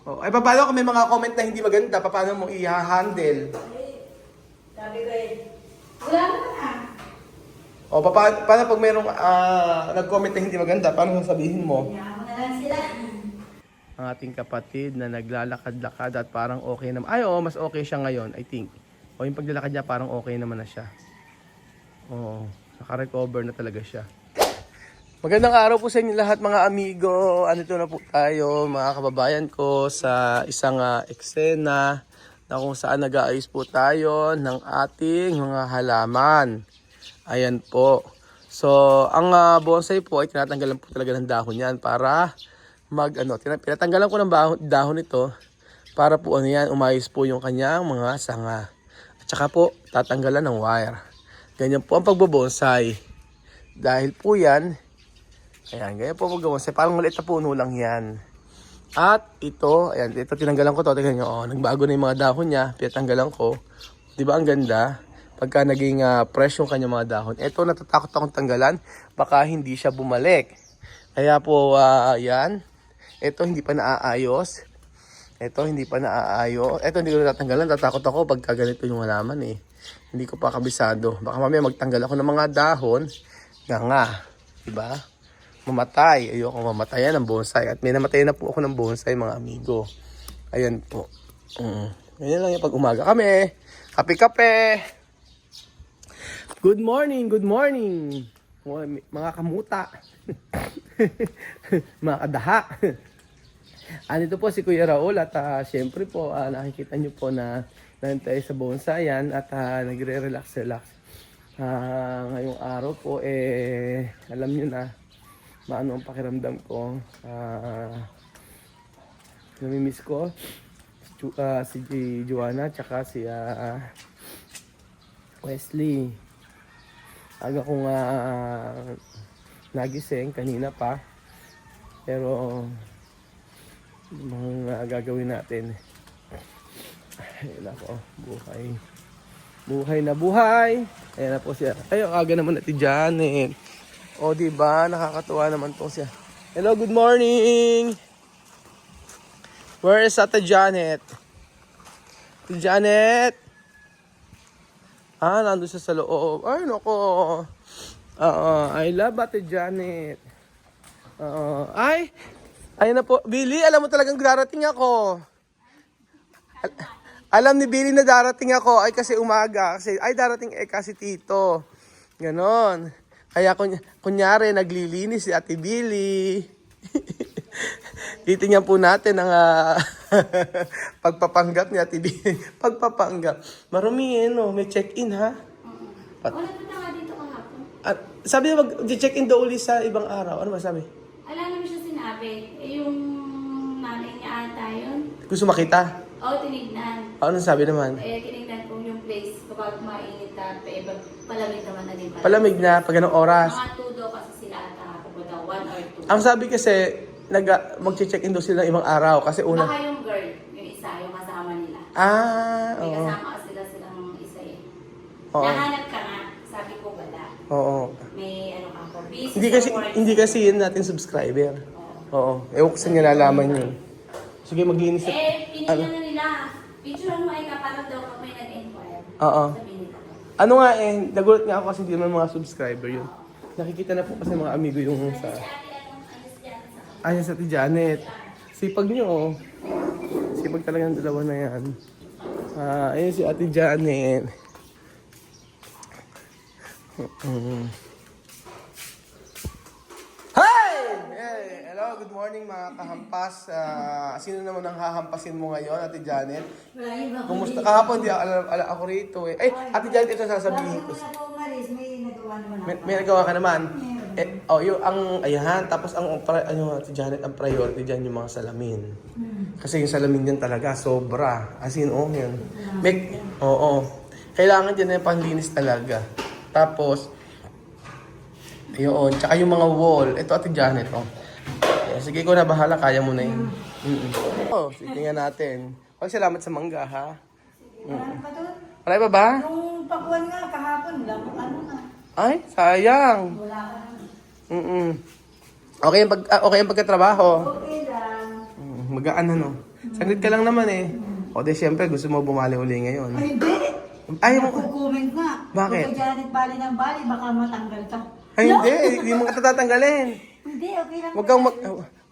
Oh, ay paano kung may mga comment na hindi maganda, paano mo i-handle? Sabi ko wala naman O paano pag mayroong nag-comment na hindi maganda, paano sabihin mo? Yaman na lang sila. Ang ating kapatid na naglalakad-lakad at parang okay naman. Ay, oo, mas okay siya ngayon, I think. O yung paglalakad niya, parang okay naman na siya. Oo, naka-recover na talaga siya. Magandang araw po sa inyo lahat mga amigo. Andito na po tayo mga kababayan ko sa isang eksena na kung saan nag-aayos po tayo ng ating mga halaman. Ayan po. So, ang bonsai po ay tinatanggalan po talaga ng dahon yan para pinatanggalan ko ng dahon ito para po umayos po yung kanyang mga sanga. At saka po, tatanggalan ng wire. Ganyan po ang pagbobonsai. Dahil po yan, ayan, ganyan po mag-bonsai. Parang maliit na puno lang yan. At ito, ayan, ito tinanggalan ko to. Tingnan nyo, nagbago na yung mga dahon niya. Pinatanggalan ko. Di ba ang ganda? Pagka naging fresh yung kanyang mga dahon. Ito, natatakot akong tanggalan. Baka hindi siya bumalik. Kaya po, yan. Ito, hindi pa naaayos. Ito, hindi pa naaayos. Ito, hindi ko natatanggalan. Tatakot ako pagka ganito yung halaman eh. Hindi ko pa kabisado. Baka mamaya magtanggal ako ng mga dahon. Nga. Diba? Mamatay. Ayoko mamatayan ng bonsai. At may namatay na po ako ng bonsai, mga amigo. Ayan po. Ganyan lang yung pag umaga kami. Kape-kape. Good morning, good morning. Mga kamuta. Mga kadaha. Andito po si Kuya Raul at syempre po nakikita nyo po na nantay sa bonsayan at nagre-relax. Ngayong araw po alam nyo na maano ang pakiramdam ko. Namimiss ko si Joanna tsaka si Wesley. Aga kong nagising kanina pa. Pero mga gagawin natin. Ayun ako, buhay. Buhay na buhay. Ayan na po siya. Ay, aga naman natin Janet. O, diba? Nakakatuwa naman po siya. Hello, good morning! Where is Ate Janet? Ate Janet? Nandun siya sa loob. Ay, nako. I love Ate Janet. Ayun na po. Billy, alam mo talagang darating ako. Alam ni Billy na darating ako. Ay, kasi umaga. Darating kasi Tito. Ganon. Kaya kunyari, naglilinis si Ate Billy. Titingnan po natin ang pagpapanggap ni Ate Billy. Pagpapanggap. Marumi no? May check-in ha? Wala pa nga dito kahapon. Sabi niya mag-check-in daw ulit sa ibang araw. Ano ba sabi? Alam naman siya sinabi. Yung nanay niya ata yun. Gusto makita? Oo, tinignan. Ano sabi naman? Tinignan kung yung place kapag mainit na palamig naman na din pala. Palamig na pag anong oras. Mga 2 daw kasi sila ata kapag 1 or 2. Ang sabi kasi, mag-check-in daw sila ng ibang araw. Kasi una... Baka yung girl, yung isa, yung kasama nila. May Oo. kasama silang isa eh. Oo. Nahanap ka nga, sabi ko wala. Oo. May ano ka po, busy Hindi kasi yun natin subscriber. Oo. Ewan ko saan niya nalaman yun. Sige, maglinis. Pinigyan na nila. Picture mo ay kapatid daw kung may nag-inquire. Oo. Sabi nila. Ano nga nagulat nga ako kasi hindi naman mga subscriber yun. Nakikita na po kasi mga amigo yung sa... Ayan sa Ate Janet. Sipag nyo oh. Sipag talaga ng dalawa na yan. Ayan si Ate Janet. Hey! Hello, good morning mga kahampas. Sino naman ang hahampasin mo ngayon, Ate Janet? Kumusta? Kahapon di ako rito eh. Ate Janet, ito sasabihin ko. May nagawa ka naman. Ayan, tapos Ate Janet, ang priority dyan yung mga salamin. Kasi yung salamin dyan talaga, sobra. As in, yan. Kailangan dyan na yung panlinis talaga. Tapos, ayun, tsaka yung mga wall. Ito, Ate Janet, sige, ikaw na bahala, kaya mo na yun. Tingnan natin. Salamat sa mangga, ha? Marami pa ba? Nung pakuan nga kahapon, lang ano na. Ay, sayang. Wala ka na. Okay yung pagkatrabaho. Okay lang. Magaan na, no? Saglit ka lang naman eh. O di syempre, gusto mo bumali uli ngayon. Ay, hindi. Ay, mo. Nagko-comment nga. Bakit? Kung Janet bali ng bali, baka matanggal ka. Ay, hindi. Hindi mo ka tatanggalin. Hindi, okay lang. Huwag kang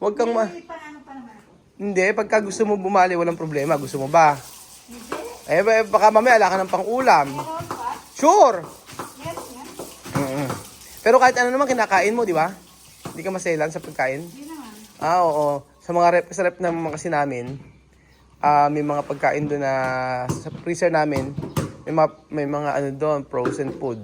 Huwag kang Hindi, paano pa naman ako? Hindi, pagka gusto mo bumali, walang problema. Gusto mo ba? Hindi. Baka mamaya ala ka ng pang-ulam. Meron pa? Sure! Yes, yan. Mm-mm. Pero kahit ano naman kinakain mo, di ba? Hindi ka maselan sa pagkain? Hindi naman. Oo. Sa rep naman kasi namin, may mga pagkain doon na sa freezer namin, may mga ano doon, frozen food.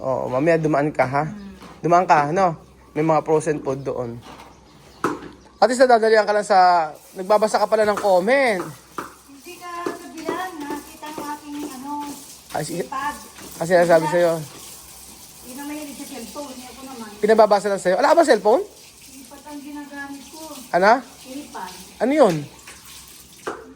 Oo, mamaya dumaan ka ha? Dumaan ka, no? May mga frozen food doon. At least nadadalian ka lang sa, nagbabasa ka pala ng comment. Hindi ka kabilang. Nakita ng aking Ah, iPad. Kasi sinasabi sa'yo, Hindi na mahilig sa cellphone. Hindi ako naman. pinababasa lang sa'yo. Wala ka ba cellphone? iPad ang ginagamit ko. Ano? iPad. Ano yun?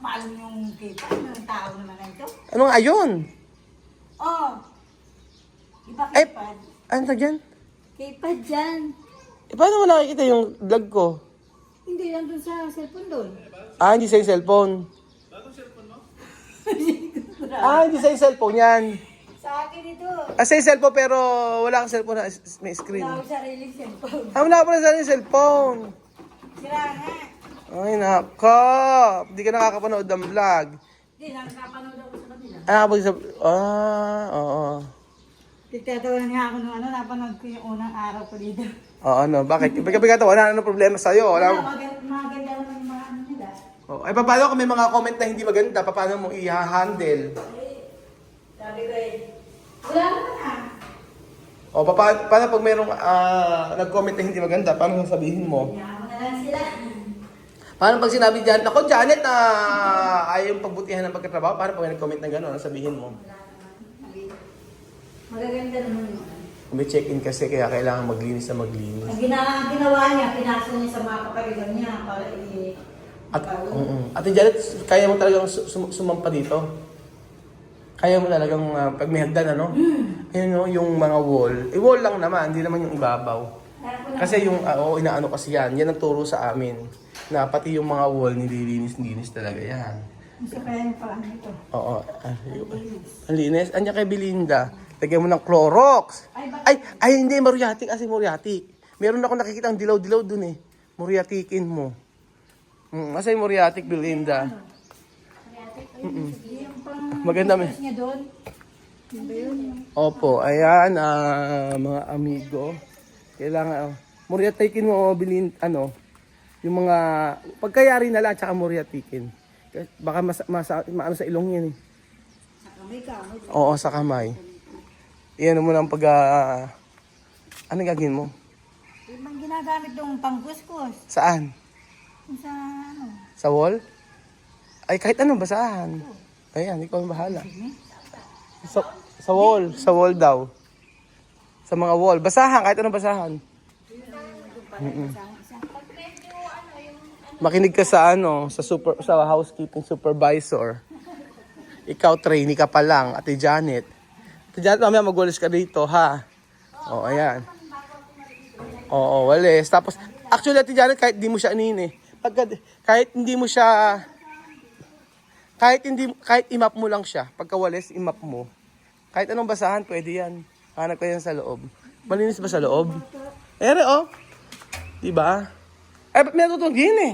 Mahal yung iPad. Yung tao naman na ito. Ano nga yun? Oh. Iba Ay. iPad. Ano na dyan? iPad dyan. Paano mo nakikita yung vlog ko? Hindi, nandun sa cellphone doon. Hindi sa yung cellphone. Hindi sa yung cellphone yan. Sa akin ito. Sa yung cellphone pero wala kang cellphone na may screen. Wala akong sariling cellphone. Wala pa rin sa yung cellphone. Sira nga. Ay, nako. Hindi ka nakakapanood ng vlog. Hindi, nakapanood ako sa kanila. Oo. Tigtatawanan nga ako nung napanood ko yung unang araw ko dito. Oo, ano, bakit? Ipagkabigat wala na problema sa'yo. Wala, Wala. maganda naman yung mga nila. Ay, paano kung may mga comment na hindi maganda? Paano mo i-handle? Sabi ko wala naman Paano pag mayroong nag-comment na hindi maganda? Paano sasabihin mo? Yaman na lang sila. Paano pag sinabi Janet, ako Janet na ayaw yung pagbutihan ng pagkatrabaho, paano pag may nag-comment na gano'n, ano sabihin mo? Magaganda naman yun. May check-in kasi kaya kailangan maglinis na maglinis. Ang ginawa niya, pinasa niya sa mga kapaligan niya para Ate Janet, kaya mo talagang sumampa dito? Kaya mo talagang pag may hagdan, ano? Ayun, no, yung mga wall. Wall lang naman, hindi naman yung ibabaw. Kasi yung, inaano kasi yan. Yan ang turo sa amin. Na pati yung mga wall, nililinis-linis talaga yan. Gusto kaya yung parang ito. Oo. Ang linis. Andiyan kay Belinda. Lagyan mo ng Clorox. Ay, hindi. Moriatic kasi Moriatic. Meron ako nakikita ang dilaw-dilaw dun eh. Moriatikin mo. Asa yung Moriatic, Belinda? Yung pang Maganda mo. niya doon. Yun ba yun? Opo, ayan, mga amigo. Kailangan, Moriatikin mo, yung mga, pagkayari na lang, tsaka Moriatikin. Baka maano sa ilong yan eh. Sa kamay ka. Oo, sa kamay. Iyan mo lang pag, anong gagawin mo? Yung bang ginagamit yung pangkuskus. Saan? Yung sa Sa wall? Ay, kahit anong basahan. Ayan, ikaw ang bahala. Sa wall daw. Sa mga wall. Basahan, kahit anong basahan. Makinig ka sa sa housekeeping supervisor. Ikaw trainee ka pa lang, Ate Janet. Ate Janet, mamaya magwalis ka dito, ha? Ayan. Walis. Tapos, actually, Ate Janet, kahit di mo siya kahit i-map mo lang siya, pagka walis, i-map mo. Kahit anong basahan, pwede yan. Hanap ka yan sa loob. Malinis ba sa loob? Ere, diba? Ba't may natutugin eh?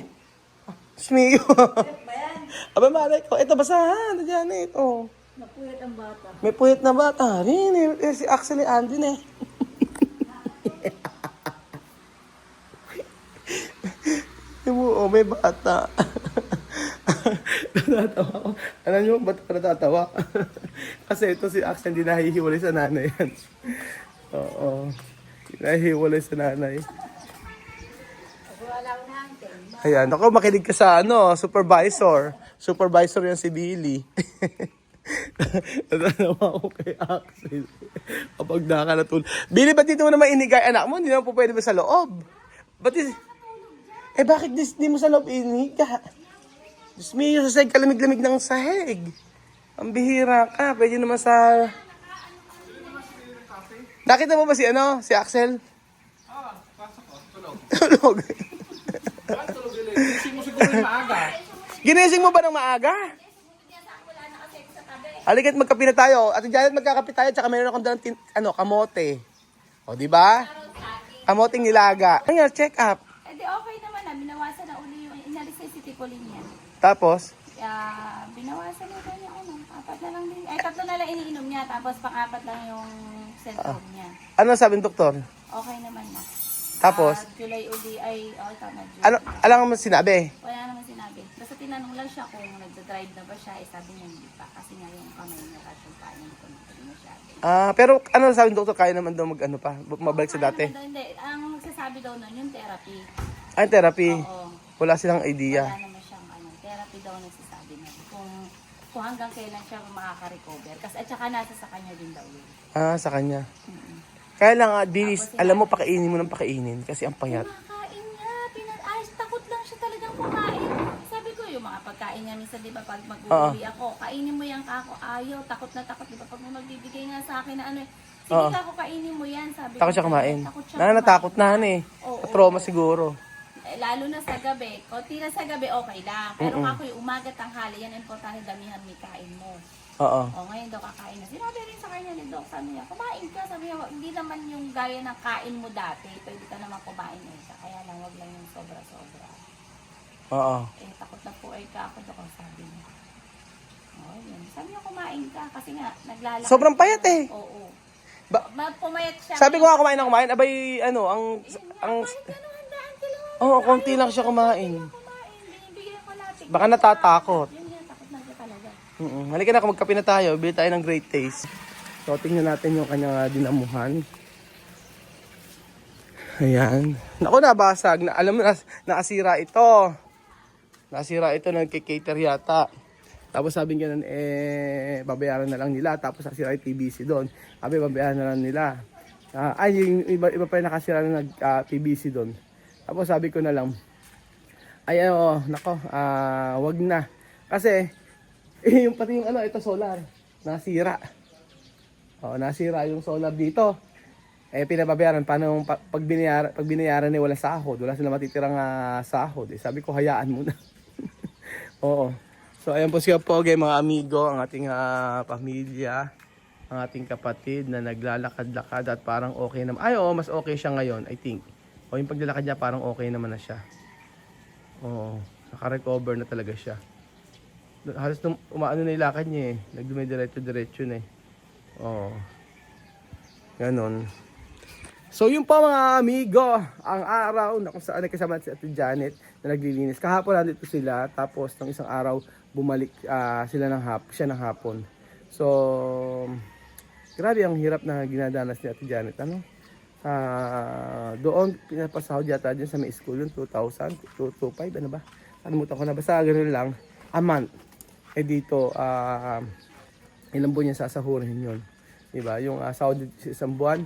Smiyo. Aba, malay ko. Ito, basahan. Diyan eh. Ito. napuyat ang bata. May puyat na bata. Rin eh. Si Axel Andin eh. May bata. Natatawa ko. Alam niyo, ba't ka natatawa? Kasi ito si Axel, hindi nahihiwalay sa nanay yan. Oo. Hindi nahihiwalay sa nanay. Wala akong nahantin. Ayan, ako makinig ka sa supervisor. Supervisor yan si Billy. Natanawa ako kay Axel. Kapag nakakalatul. Billy, ba't dito mo naman inigay anak mo? Hindi naman po pwede ba sa loob? Bakit di mo sa loob iniga? Diyos me, sa sahig kalamig-lamig ng sahig. Ang bihira ka. Pwede naman sa... Nakita mo ba si Axel? Pasok ko. Tulog. Tulog. Gising mo siguro yung maaga. Ginising mo ba ng maaga? Halika't magkape na tayo. Ate Janet, magkakape tayo. Tsaka meron akong dalang kamote. O, di ba? Kamoting nilaga. Ano check up. Eh di okay naman na, binawasan na uli yung inalis na si Tipolin niya. Tapos, Kaya binawasan na niya apat na lang din. Ay, tatlo na lang iniinom niya, tapos pang-apat lang yung cellphone niya. ano sabi ng doktor? Okay naman na. Tapos, July uli ay, tama, July. alam mo sinabi? Wala naman sinabi. Basta tinanong lang siya kung nagda-drive na ba siya, sabi niya hindi pa. Kasi nga yung kamay niya, kasi yung paa niya, hindi ko masyado. Pero ano sabi ng doktor? Kaya naman daw mabalik sa dati? Hindi, ang magsasabi daw nun, yung therapy. Ay, therapy. Oo. Wala silang idea. Wala naman siyang therapy daw nagsasabi na kung hanggang kailan siya makaka-recover. Kasi at saka nasa sa kanya din daw yun. Sa kanya. Mm-mm. Kaya lang, Dilis, alam mo, pakainin mo ng pakainin kasi ang payat. Kumakain niya, takot lang siya talagang kumain. Sabi ko, yung mga pagkain niya, minsan di ba pag mag-uuli ako, kainin mo yan ako, ayaw, takot na takot, di ba pag magbibigay nga sa akin na sige ka ako, kainin mo yan, sabi ko. Takot siya kumain. Takot siya Natakot na Oo. Trauma siguro. Lalo na sa gabi, konti na sa gabi, okay lang. Pero ako yung umaga, tanghali, yan importante, damihan may kain mo. Oo. Ngayon daw kakain na. Sinabi rin sa kanya ni Doc, sabi niya, kumain ka. Sabi niya, hindi naman yung gaya ng kain mo dati. Pwede ka naman kumain kaya lang, wag lang yung sobra-sobra. Oo. Takot na po ay ka ako, Doc, sabi niya. Yun. Sabi niya, kumain ka. Kasi nga, naglalakad. Sobrang payat eh. Oo. Pumayat siya. Sabi ko nga kumain. Abay, ang konti lang siya kumain. Binibigyan ko natin. Baka natatakot. Yun yan, takot na siya talaga. Halika na, magkape na tayo. Bili tayo ng Great Taste. So, tingnan natin yung kanyang dinamuhan. Ayan. Naku, nabasag. Alam mo, nakasira ito. Nasira ito, nagkikater yata. Tapos sabi nga, babayaran na lang nila. Tapos nasira yung TBC doon. Sabi, babayaran na lang nila. Yung iba pa yung nakasira na TBC doon. Tapos sabi ko na lang, wag na. Kasi, yung pati yung ito solar, nasira. Nasira yung solar dito. Pinababayaran paano pag binayaran ni wala sahod, wala silang matitirang sahod. Sabi ko hayaan muna. Oo. So ayan po siya po mga amigo, ang ating pamilya, ang ating kapatid na naglalakad-lakad at parang okay naman. Mas okay siya ngayon, I think. Yung paglalakad niya parang okay naman na siya. Naka-recover na talaga siya. Halos umaano na yung lakad niya nagdumidiretso-diretso na Ganon. So yun pa mga amigo, ang araw na kung saan nagkasama si Ate Janet na naglilinis. Kahapon nandito sila, tapos ng isang araw bumalik siya ng hapon. So grabe ang hirap na ginadanas ni Ate Janet. Doon pinapasahod yata dyan sa may school yun, 2,000, 2,500, ano ba? Kalimutan ko na, basta ganoon lang, a month. Dito, ilang buwan niya sasahurin yun. Diba? Yung sahod sa isang buwan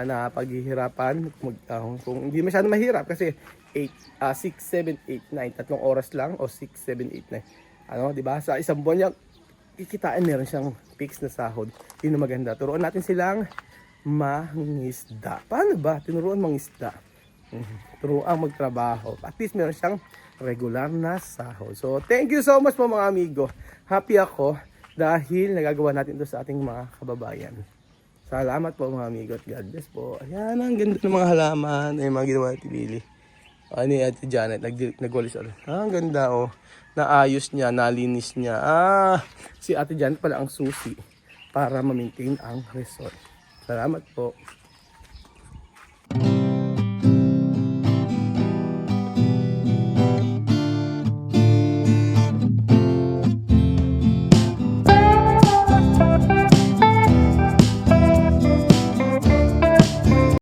na paghihirapan, kung hindi masyado mahirap kasi 6, 7, 8, 9, 3 oras lang o 6, 7, 8, 9. Diba? Sa isang buwan niya, kikitain meron siyang fixed na sahod. Yun ang maganda. Turuan natin silang mangisda. Paano ba? Tinuruan mangisda. Turuan magtrabaho. At least meron siyang regular na sahod. So, thank you so much po mga amigo. Happy ako dahil nagagawa natin ito sa ating mga kababayan. Salamat po mga amigo at God bless po. Ayan, ang ganda ng mga halaman. Ay, mga ginawa ni Billy. Ni Ate Janet, nagwalis ulit. Ang ganda Naayos niya, nalinis niya. Si Ate Janet pala ang susi para ma-maintain ang resort. Salamat po.